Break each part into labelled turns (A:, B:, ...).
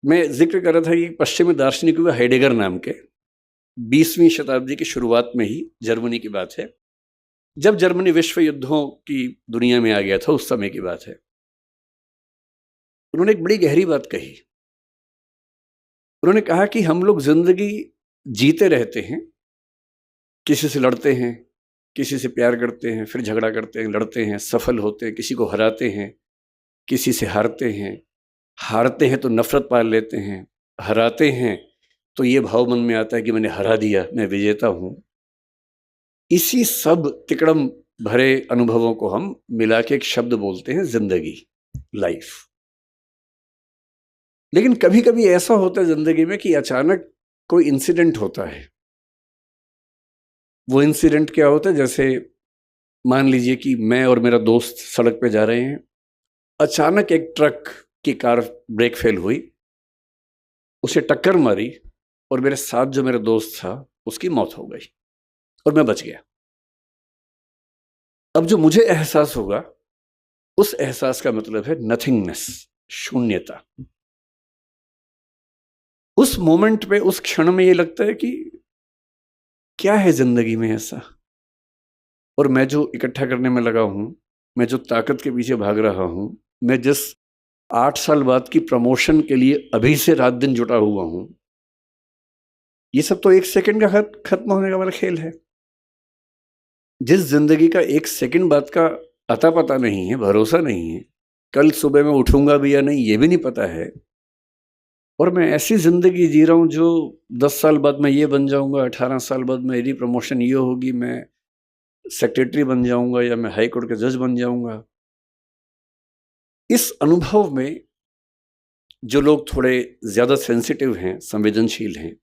A: मैं ज़िक्र कर रहा था कि पश्चिमी दार्शनिक हुए हाइडेगर नाम के, 20वीं शताब्दी की शुरुआत में ही जर्मनी की बात है। जब जर्मनी विश्व युद्धों की दुनिया में आ गया था, उस समय की बात है। उन्होंने एक बड़ी गहरी बात कही। उन्होंने कहा कि हम लोग ज़िंदगी जीते रहते हैं, किसी से लड़ते हैं, किसी से प्यार करते हैं, फिर झगड़ा करते हैं, लड़ते हैं, सफल होते हैं, किसी को हराते हैं, किसी से हारते हैं। हारते हैं तो नफ़रत पाल लेते हैं, हराते हैं तो ये भाव मन में आता है कि मैंने हरा दिया, मैं विजेता हूँ। इसी सब तिकड़म भरे अनुभवों को हम मिला के एक शब्द बोलते हैं ज़िंदगी, लाइफ़। लेकिन कभी-कभी ऐसा होता है ज़िंदगी में कि अचानक कोई इंसिडेंट होता है। वो इंसिडेंट क्या होता है, जैसे मान लीजिए कि मैं और मेरा दोस्त सड़क पे जा रहे हैं, अचानक एक ट्रक की कार ब्रेक फेल हुई, उसे टक्कर मारी और मेरे साथ जो मेरा दोस्त था, उसकी मौत हो गई और मैं बच गया। अब जो मुझे एहसास होगा, उस एहसास का मतलब है नथिंगनेस, शून्यता। उस मोमेंट पे, उस क्षण में ये लगता है कि क्या है ज़िंदगी में ऐसा? और मैं जो इकट्ठा करने में लगा हूँ, मैं जो ताकत के पीछे भाग रहा हूँ, मैं जिस 8 साल बाद की प्रमोशन के लिए अभी से रात-दिन जुटा हुआ हूँ, ये सब तो 1 सेकंड का खत्म होने वाला खेल है। जिस ज़िंदगी का 1 सेकंड बाद का अता-पता नहीं है, भरोसा नहीं है, कल सुबह मैं उठूँगा भी या नहीं, ये भी नहीं पता है। और मैं ऐसी ज़िंदगी जी रहा हूँ जो 10 साल बाद मैं ये बन जाऊँगा, 18 साल बाद मेरी प्रमोशन ये होगी, मैं सेक्रेटरी बन जाऊँगा या मैं हाई कोर्ट का जज बन जाऊँगा। इस अनुभव में जो लोग थोड़े ज़्यादा सेंसिटिव हैं, संवेदनशील हैं,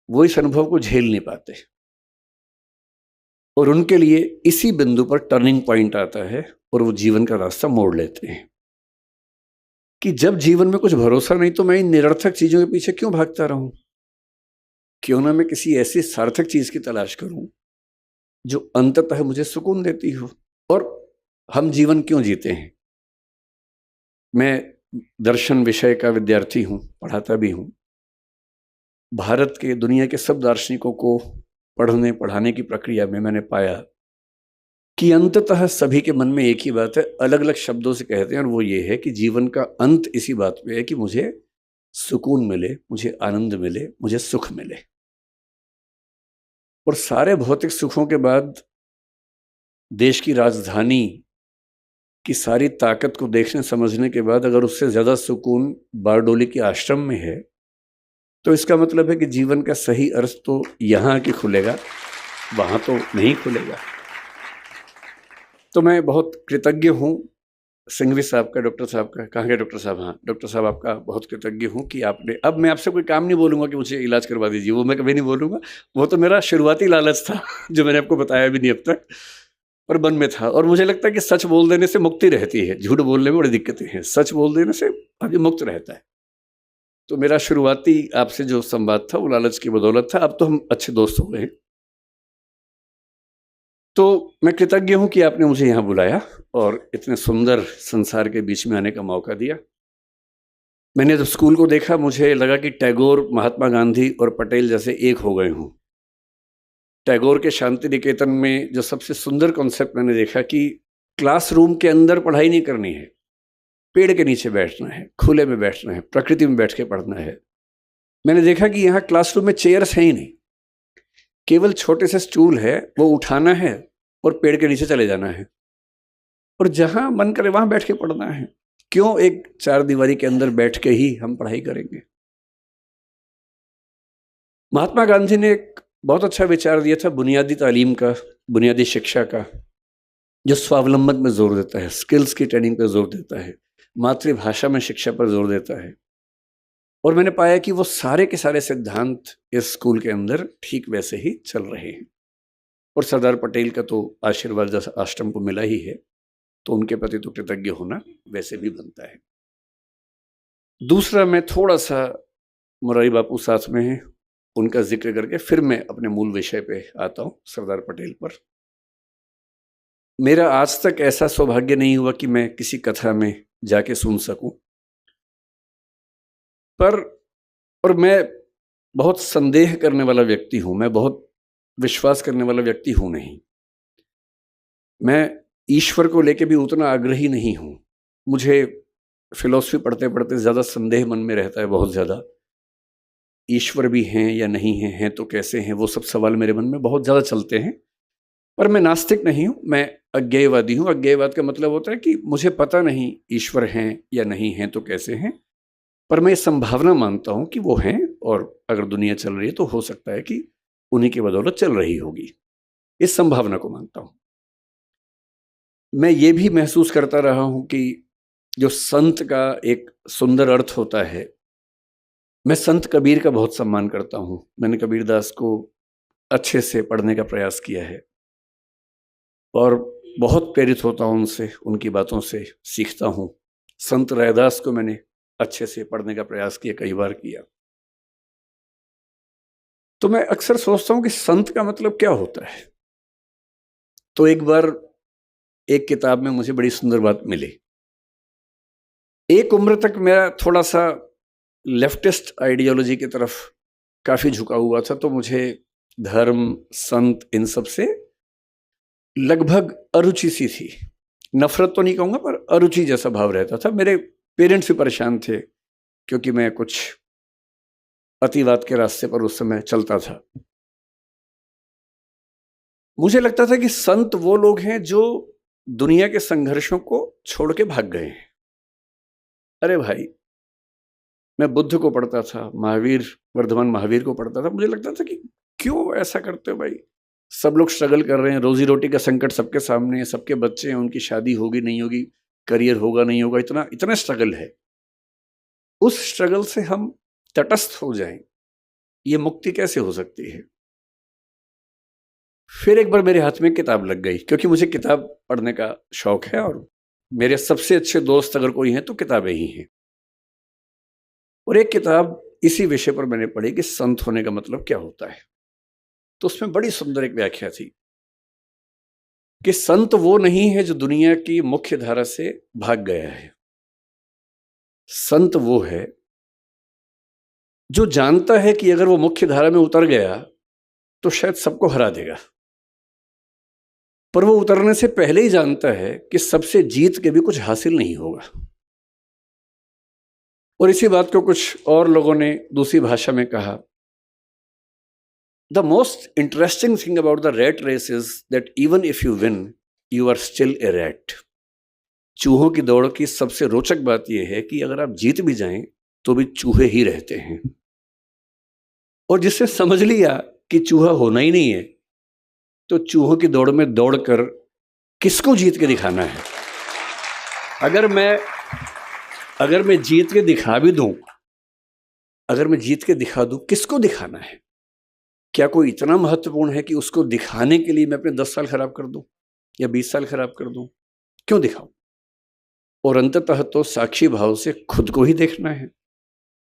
A: वो इस अनुभव को झेल नहीं पाते और उनके लिए इसी बिंदु पर टर्निंग पॉइंट आता है और वो जीवन का रास्ता मोड़ लेते हैं कि जब जीवन में कुछ भरोसा नहीं तो मैं इन निरर्थक चीज़ों के पीछे क्यों भागता रहूं? क्यों ना मैं किसी ऐसी सार्थक चीज़ की तलाश करूं जो अंततः मुझे सुकून देती हो। और हम जीवन क्यों जीते हैं? मैं दर्शन विषय का विद्यार्थी हूँ, पढ़ाता भी हूँ। भारत के, दुनिया के सब दार्शनिकों को पढ़ने पढ़ाने की प्रक्रिया में मैंने पाया कि अंततः सभी के मन में एक ही बात है, अलग-अलग शब्दों से कहते हैं, और वो ये है कि जीवन का अंत इसी बात पे है कि मुझे सुकून मिले, मुझे आनंद मिले, मुझे सुख मिले। और सारे भौतिक सुखों के बाद देश की राजधानी की सारी ताकत को देखने समझने के बाद अगर उससे ज़्यादा सुकून बारडोली के आश्रम में है, तो इसका मतलब है कि जीवन का सही अर्थ तो यहाँ आके खुलेगा, वहाँ तो नहीं खुलेगा। तो मैं बहुत कृतज्ञ हूँ सिंघवी साहब का, डॉक्टर साहब का। कहाँ गए डॉक्टर साहब? हाँ, डॉक्टर साहब आपका बहुत कृतज्ञ हूँ कि आपने, अब मैं आपसे कोई काम नहीं बोलूँगा कि मुझे इलाज करवा दीजिए, वो मैं कभी नहीं बोलूँगा। वो तो मेरा शुरुआती लालच था जो मैंने आपको बताया भी नहीं अब तक, और मन में था। और मुझे लगता है कि सच बोल देने से मुक्ति रहती है, झूठ बोलने में बड़ी दिक्कतें हैं। सच बोल देने से आदमी मुक्त रहता है। तो मेरा शुरुआती आपसे जो संवाद था वो लालच की बदौलत था। अब तो हम अच्छे दोस्त हो गए हैं। तो मैं कृतज्ञ हूँ कि आपने मुझे यहाँ बुलाया और इतने सुंदर संसार के बीच में आने का मौका दिया। मैंने जब स्कूल को देखा, मुझे लगा कि टैगोर, महात्मा गांधी और पटेल जैसे एक हो गए हों। टैगोर के शांति निकेतन में जो सबसे सुंदर कॉन्सेप्ट मैंने देखा कि क्लासरूम के अंदर पढ़ाई नहीं करनी है, पेड़ के नीचे बैठना है, खुले में बैठना है, प्रकृति में बैठ के पढ़ना है। मैंने देखा कि यहाँ क्लासरूम में चेयर्स हैं ही नहीं, केवल छोटे से स्टूल है, वो उठाना है और पेड़ के नीचे चले जाना है, और जहाँ मन करे वहाँ बैठ के पढ़ना है। क्यों एक चार दीवारी के अंदर बैठ के ही हम पढ़ाई करेंगे? महात्मा गांधी ने एक बहुत अच्छा विचार दिया था बुनियादी तालीम का, बुनियादी शिक्षा का, जो स्वावलंबन में जोर देता है, स्किल्स की ट्रेनिंग पर जोर देता है, मातृभाषा में शिक्षा पर जोर देता है। और मैंने पाया कि वो सारे के सारे सिद्धांत इस स्कूल के अंदर ठीक वैसे ही चल रहे हैं। और सरदार पटेल का तो आशीर्वाद जैसा आश्रम को मिला ही है, तो उनके प्रति तो कृतज्ञ होना वैसे भी बनता है। दूसरा, मैं थोड़ा सा, मुरारी बापू साथ में हैं, उनका जिक्र करके फिर मैं अपने मूल विषय पे आता हूँ, सरदार पटेल पर। मेरा आज तक ऐसा सौभाग्य नहीं हुआ कि मैं किसी कथा में जाके सुन सकूं, पर और मैं बहुत संदेह करने वाला व्यक्ति हूँ, मैं बहुत विश्वास करने वाला व्यक्ति हूँ नहीं। मैं ईश्वर को लेके भी उतना आग्रही नहीं हूँ। मुझे फ़िलॉसफ़ी पढ़ते-पढ़ते ज़्यादा संदेह मन में रहता है, बहुत ज़्यादा। ईश्वर भी हैं या नहीं हैं तो कैसे हैं? वो सब सवाल मेरे मन में बहुत ज़्यादा चलते हैं। पर मैं नास्तिक नहीं हूँ, मैं अज्ञेयवादी हूँ। अज्ञेयवाद का मतलब होता है कि मुझे पता नहीं ईश्वर हैं या नहीं हैं तो कैसे हैं, पर मैं ये संभावना मानता हूँ कि वो हैं, और अगर दुनिया चल रही है तो हो सकता है कि उन्हीं की बदौलत चल रही होगी। इस संभावना को मानता हूँ। मैं ये भी महसूस करता रहा हूँ कि जो संत का एक सुंदर अर्थ होता है, मैं संत कबीर का बहुत सम्मान करता हूँ। मैंने कबीरदास को अच्छे से पढ़ने का प्रयास किया है और बहुत प्रेरित होता हूँ उनसे, उनकी बातों से सीखता हूँ। संत रैदास को मैंने अच्छे से पढ़ने का प्रयास किया, कई बार किया। तो मैं अक्सर सोचता हूँ कि संत का मतलब क्या होता है। तो एक बार एक किताब में मुझे बड़ी सुंदर बात मिली। एक उम्र तक मेरा थोड़ा सा लेफ्टिस्ट आइडियोलॉजी की तरफ काफ़ी झुका हुआ था, तो मुझे धर्म, संत, इन सब से लगभग अरुचि सी थी। नफ़रत तो नहीं कहूँगा, पर अरुचि जैसा भाव रहता था। मेरे पेरेंट्स भी परेशान थे क्योंकि मैं कुछ अतिवाद के रास्ते पर उस समय चलता था। मुझे लगता था कि संत वो लोग हैं जो दुनिया के संघर्षों को छोड़ के भाग गए हैं। अरे भाई, मैं बुद्ध को पढ़ता था, महावीर, वर्धमान महावीर को पढ़ता था। मुझे लगता था कि क्यों ऐसा करते हो भाई? सब लोग स्ट्रगल कर रहे हैं, रोजी रोटी का संकट सबके सामने है, सबके बच्चे हैं, उनकी शादी होगी नहीं होगी, करियर होगा नहीं होगा, इतना इतना स्ट्रगल है। उस स्ट्रगल से हम तटस्थ हो जाएं, ये मुक्ति कैसे हो सकती है? फिर एक बार मेरे हाथ में किताब लग गई, क्योंकि मुझे किताब पढ़ने का शौक है और मेरे सबसे अच्छे दोस्त अगर कोई हैं तो किताबें ही हैं। और एक किताब इसी विषय पर मैंने पढ़ी कि संत होने का मतलब क्या होता है। तो उसमें बड़ी सुंदर एक व्याख्या थी कि संत वो नहीं है जो दुनिया की मुख्य धारा से भाग गया है। संत वो है जो जानता है कि अगर वो मुख्य धारा में उतर गया तो शायद सबको हरा देगा, पर वो उतरने से पहले ही जानता है कि सबसे जीत के भी कुछ हासिल नहीं होगा। और इसी बात को कुछ और लोगों ने दूसरी भाषा में कहा, the most interesting thing about the rat race is that even if you win you are still a rat. चूहों की दौड़ की सबसे रोचक बात यह है कि अगर आप जीत भी जाएं तो भी चूहे ही रहते हैं। और जिससे समझ लिया कि चूहा होना ही नहीं है, तो चूहों की दौड़ में दौड़कर किसको जीत के दिखाना है? अगर मैं जीत के दिखा भी दूं, अगर मैं जीत के दिखा दूं, किसको दिखाना है? क्या कोई इतना महत्वपूर्ण है कि उसको दिखाने के लिए मैं अपने 10 साल खराब कर दूं या 20 साल खराब कर दूं? क्यों दिखाऊं? और अंततः तो साक्षी भाव से खुद को ही देखना है।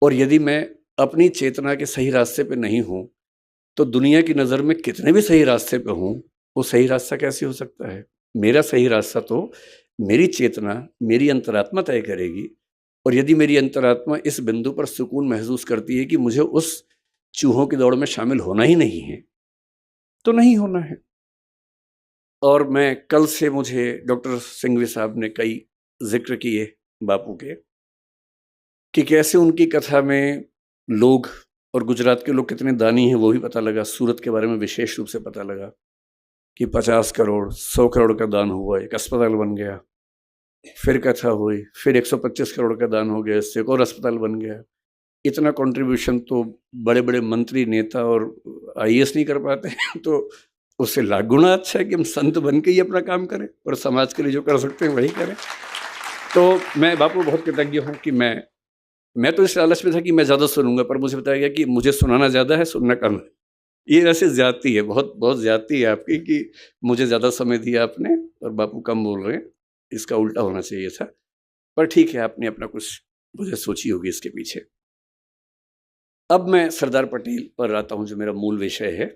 A: और यदि मैं अपनी चेतना के सही रास्ते पे नहीं हूं, तो दुनिया की नज़र में कितने भी सही रास्ते पे हूं, वो सही रास्ता कैसे हो सकता है? मेरा सही रास्ता तो मेरी चेतना, मेरी अंतरात्मा तय करेगी। और यदि मेरी अंतरात्मा इस बिंदु पर सुकून महसूस करती है कि मुझे उस चूहों की दौड़ में शामिल होना ही नहीं है, तो नहीं होना है। और मैं कल से, मुझे डॉक्टर सिंघवी साहब ने कई जिक्र किए बापू के, कि कैसे उनकी कथा में लोग, और गुजरात के लोग कितने दानी हैं वो भी पता लगा। सूरत के बारे में विशेष रूप से पता लगा कि 50 करोड़ 100 करोड़ का दान हुआ, एक अस्पताल बन गया। फिर कथा हुई, फिर 125 करोड़ का दान हो गया, इससे एक और अस्पताल बन गया। इतना कंट्रीब्यूशन तो बड़े बड़े मंत्री, नेता और आईएएस नहीं कर पाते तो उससे लाख गुना अच्छा है कि हम संत बन के ही अपना काम करें और समाज के लिए जो कर सकते हैं वही करें। तो मैं बापू बहुत कृतज्ञ हूँ कि मैं तो इस लालच में था कि मैं ज़्यादा सुनूंगा, पर मुझे बताया गया कि मुझे सुनाना ज़्यादा है, सुनना कम है। ये वैसे ज्यादती है, बहुत बहुत ज्यादती है आपकी कि मुझे ज़्यादा समय दिया आपने और बापू कम बोल रहे हैं। इसका उल्टा होना चाहिए था, पर ठीक है, आपने अपना कुछ मुझे सोची होगी इसके पीछे। अब मैं सरदार पटेल पर आता हूं, जो मेरा मूल विषय है।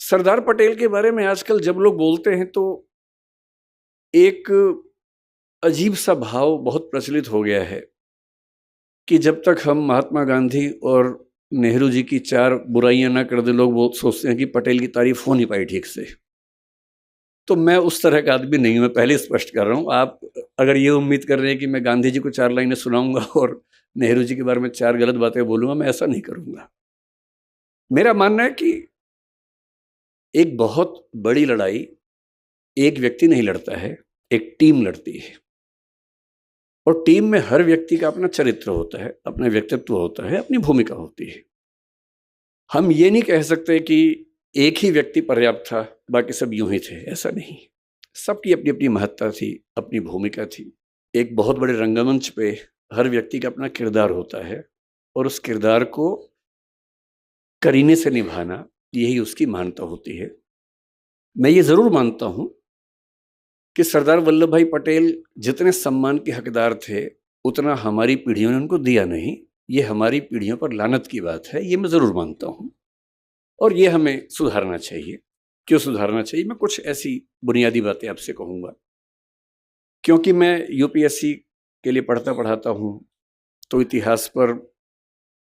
A: सरदार पटेल के बारे में आजकल जब लोग बोलते हैं तो एक अजीब सा भाव बहुत प्रचलित हो गया है कि जब तक हम महात्मा गांधी और नेहरू जी की 4 बुराइयां ना कर दे, लोग वो सोचते हैं कि पटेल की तारीफ हो नहीं पाई ठीक से। तो मैं उस तरह का आदमी नहीं हूं, मैं पहले स्पष्ट कर रहा हूं। आप अगर ये उम्मीद कर रहे हैं कि मैं गांधी जी को 4 लाइनें सुनाऊंगा और नेहरू जी के बारे में 4 गलत बातें बोलूंगा, मैं ऐसा नहीं करूंगा। मेरा मानना है कि एक बहुत बड़ी लड़ाई एक व्यक्ति नहीं लड़ता है, एक टीम लड़ती है। और टीम में हर व्यक्ति का अपना चरित्र होता है, अपना व्यक्तित्व होता है, अपनी भूमिका होती है। हम ये नहीं कह सकते कि एक ही व्यक्ति पर्याप्त था, बाकी सब यूं ही थे, ऐसा नहीं। सबकी अपनी अपनी महत्ता थी, अपनी भूमिका थी। एक बहुत बड़े रंगमंच पे हर व्यक्ति का अपना किरदार होता है और उस किरदार को करीने से निभाना, यही उसकी महानता होती है। मैं ये जरूर मानता हूं कि सरदार वल्लभ भाई पटेल जितने सम्मान के हकदार थे, उतना हमारी पीढ़ियों ने उनको दिया नहीं। ये हमारी पीढ़ियों पर लानत की बात है, ये मैं ज़रूर मानता हूँ और ये हमें सुधारना चाहिए। क्यों सुधारना चाहिए? मैं कुछ ऐसी बुनियादी बातें आपसे कहूँगा। क्योंकि मैं यूपीएससी के लिए पढ़ता पढ़ाता हूँ, तो इतिहास पर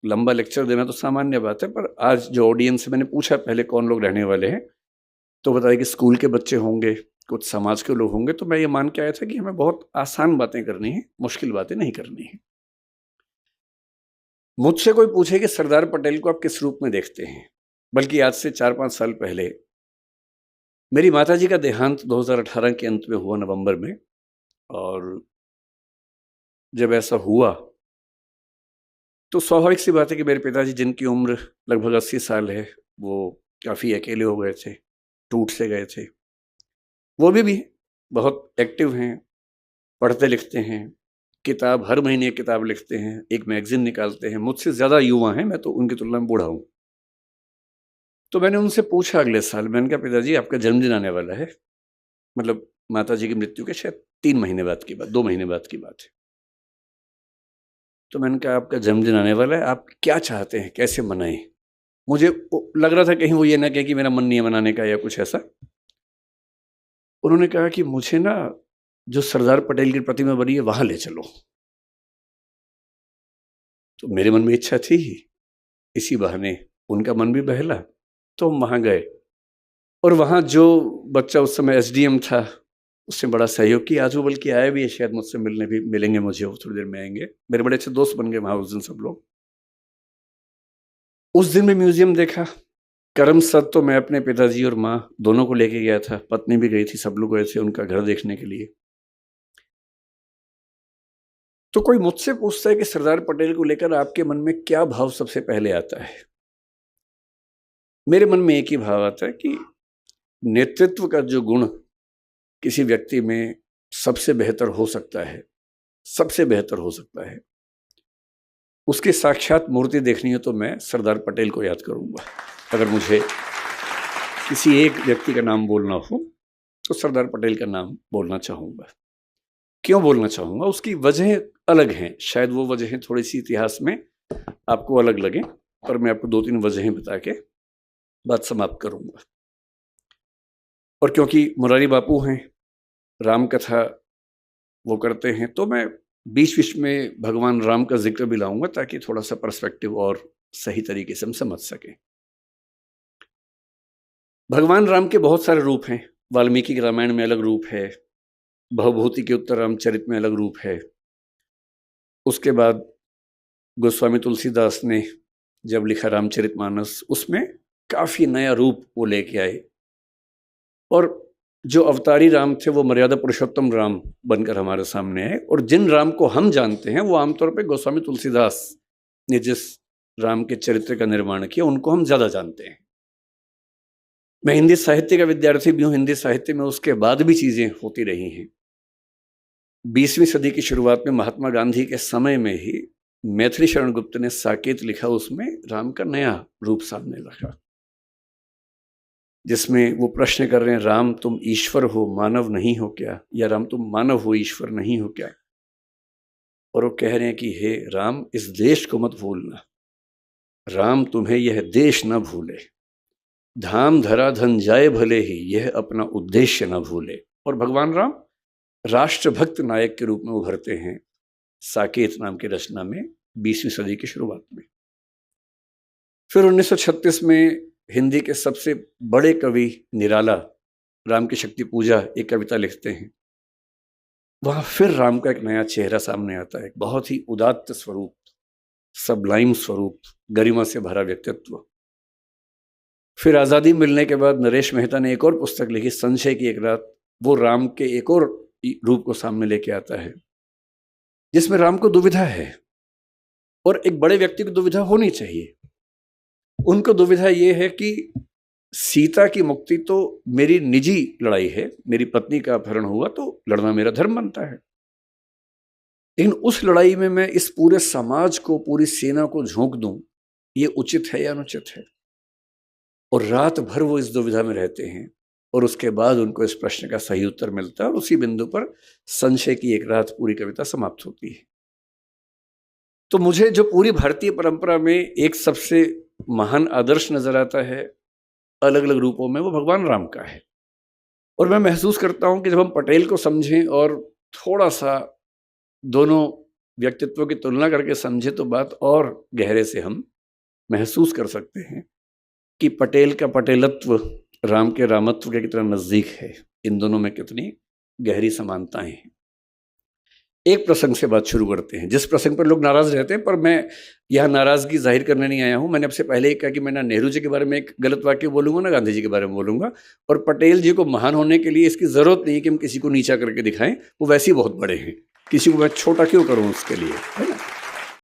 A: लंबा लेक्चर देना तो सामान्य बात है, पर आज जो ऑडियंस है, मैंने पूछा पहले कौन लोग रहने वाले हैं, तो बताया कि स्कूल के बच्चे होंगे, कुछ समाज के लोग होंगे। तो मैं ये मान के आया था कि हमें बहुत आसान बातें करनी है, मुश्किल बातें नहीं करनी है। मुझसे कोई पूछे कि सरदार पटेल को आप किस रूप में देखते हैं, बल्कि आज से 4-5 साल पहले मेरी माताजी का देहांत 2018 के अंत में हुआ, नवंबर में। और जब ऐसा हुआ तो स्वाभाविक सी बात है कि मेरे पिताजी, जिनकी उम्र लगभग 80 साल है, वो काफ़ी अकेले हो गए थे, टूट से गए थे। वो भी बहुत एक्टिव हैं, पढ़ते लिखते हैं, किताब हर महीने एक किताब लिखते हैं, एक मैगजीन निकालते हैं। मुझसे ज़्यादा युवा हैं, मैं तो उनकी तुलना में बूढ़ा हूँ। तो मैंने उनसे पूछा अगले साल, मैंने कहा पिताजी आपका जन्मदिन आने वाला है, मतलब माताजी की मृत्यु के शायद 3 महीने बाद की बात, 2 महीने बाद की बात है। तो मैंने कहा आपका जन्मदिन आने वाला है, आप क्या चाहते हैं, कैसे मनाएं? मुझे लग रहा था कहीं वो ये ना कहे कि मेरा मन नहीं है मनाने का या कुछ ऐसा। उन्होंने कहा कि मुझे ना जो सरदार पटेल की प्रतिमा बनी है वहां ले चलो। तो मेरे मन में इच्छा थी ही, इसी बहाने उनका मन भी बहला, तो हम वहां गए। और वहां जो बच्चा उस समय एसडीएम था, उससे बड़ा सहयोग किया। आज वो बल्कि आया भी है, शायद मुझसे मिलने भी मिलेंगे मुझे, वो थोड़ी देर में आएंगे। मेरे बड़े अच्छे दोस्त बन गए वहां उस दिन सब लोग। उस दिन में म्यूजियम देखा। करमसद तो मैं अपने पिताजी और माँ दोनों को लेके गया था, पत्नी भी गई थी, सब लोग गए थे उनका घर देखने के लिए। तो कोई मुझसे पूछता है कि सरदार पटेल को लेकर आपके मन में क्या भाव सबसे पहले आता है? मेरे मन में एक ही भाव आता है कि नेतृत्व का जो गुण किसी व्यक्ति में सबसे बेहतर हो सकता है, सबसे बेहतर हो सकता है, उसकी साक्षात मूर्ति देखनी है तो मैं सरदार पटेल को याद करूंगा। अगर मुझे किसी एक व्यक्ति का नाम बोलना हो तो सरदार पटेल का नाम बोलना चाहूंगा। क्यों बोलना चाहूंगा? उसकी वजह अलग हैं, शायद वो वजहें थोड़ी सी इतिहास में आपको अलग लगे, पर मैं आपको 2-3 वजहें बता के बात समाप्त करूंगा। और क्योंकि मुरारी बापू हैं, राम कथा वो करते हैं, तो मैं बीच बीच में भगवान राम का जिक्र भी लाऊंगा ताकि थोड़ा सा पर्सपेक्टिव और सही तरीके से हम समझ सकें। भगवान राम के बहुत सारे रूप हैं। वाल्मीकि के रामायण में अलग रूप है, भवभूति के उत्तर रामचरित में अलग रूप है। उसके बाद गोस्वामी तुलसीदास ने जब लिखा रामचरितमानस, उसमें काफी नया रूप वो लेके आए। और जो अवतारी राम थे वो मर्यादा पुरुषोत्तम राम बनकर हमारे सामने आए। और जिन राम को हम जानते हैं वो आमतौर पे गोस्वामी तुलसीदास ने जिस राम के चरित्र का निर्माण किया, उनको हम ज्यादा जानते हैं। मैं हिंदी साहित्य का विद्यार्थी भी हूँ, हिंदी साहित्य में उसके बाद भी चीजें होती रही हैं। 20वीं सदी की शुरुआत में महात्मा गांधी के समय में ही मैथिली शरण गुप्त ने साकेत लिखा, उसमें राम का नया रूप सामने रखा, जिसमें वो प्रश्न कर रहे हैं, राम तुम ईश्वर हो मानव नहीं हो क्या, या राम तुम मानव हो ईश्वर नहीं हो क्या? और वो कह रहे हैं कि हे राम, इस देश को मत भूलना, राम तुम्हें यह देश न भूले, धाम धरा धन जाए भले ही, यह अपना उद्देश्य न भूले। और भगवान राम राष्ट्रभक्त नायक के रूप में उभरते हैं साकेत नाम की रचना में 20वीं सदी की शुरुआत में। फिर 1936 में हिंदी के सबसे बड़े कवि निराला राम की शक्ति पूजा एक कविता लिखते हैं। वहां फिर राम का एक नया चेहरा सामने आता है, बहुत ही उदात्त स्वरूप, सबलाइम स्वरूप, गरिमा से भरा व्यक्तित्व। फिर आज़ादी मिलने के बाद नरेश मेहता ने एक और पुस्तक लिखी, संशय की एक रात। वो राम के एक और रूप को सामने लेके आता है, जिसमें राम को दुविधा है, और एक बड़े व्यक्ति को दुविधा होनी चाहिए। उनको दुविधा ये है कि सीता की मुक्ति तो मेरी निजी लड़ाई है, मेरी पत्नी का अपहरण हुआ तो लड़ना मेरा धर्म बनता है, लेकिन उस लड़ाई में मैं इस पूरे समाज को, पूरी सेना को झोंक दूं, ये उचित है या अनुचित है। और रात भर वो इस दुविधा में रहते हैं, और उसके बाद उनको इस प्रश्न का सही उत्तर मिलता है, और उसी बिंदु पर संशय की एक रात पूरी कविता समाप्त होती है। तो मुझे जो पूरी भारतीय परंपरा में एक सबसे महान आदर्श नजर आता है अलग अलग रूपों में, वो भगवान राम का है। और मैं महसूस करता हूं कि जब हम पटेल को समझें और थोड़ा सा दोनों व्यक्तित्वों की तुलना करके समझें, तो बात और गहरे से हम महसूस कर सकते हैं कि पटेल का पटेलत्व राम के रामत्व के कितना नजदीक है, इन दोनों में कितनी गहरी समानताएं हैं। एक प्रसंग से बात शुरू करते हैं, जिस प्रसंग पर लोग नाराज रहते हैं, पर मैं यह नाराजगी जाहिर करने नहीं आया हूं। मैंने आपसे पहले ही कहा कि मैं ना नेहरू जी के बारे में एक गलत वाक्य बोलूंगा, ना गांधी जी के बारे में बोलूंगा। और पटेल जी को महान होने के लिए इसकी जरूरत नहीं है कि हम किसी को नीचा करके दिखाएं, वो वैसे ही बहुत बड़े हैं, किसी को मैं छोटा क्यों करूं उसके लिए, है ना।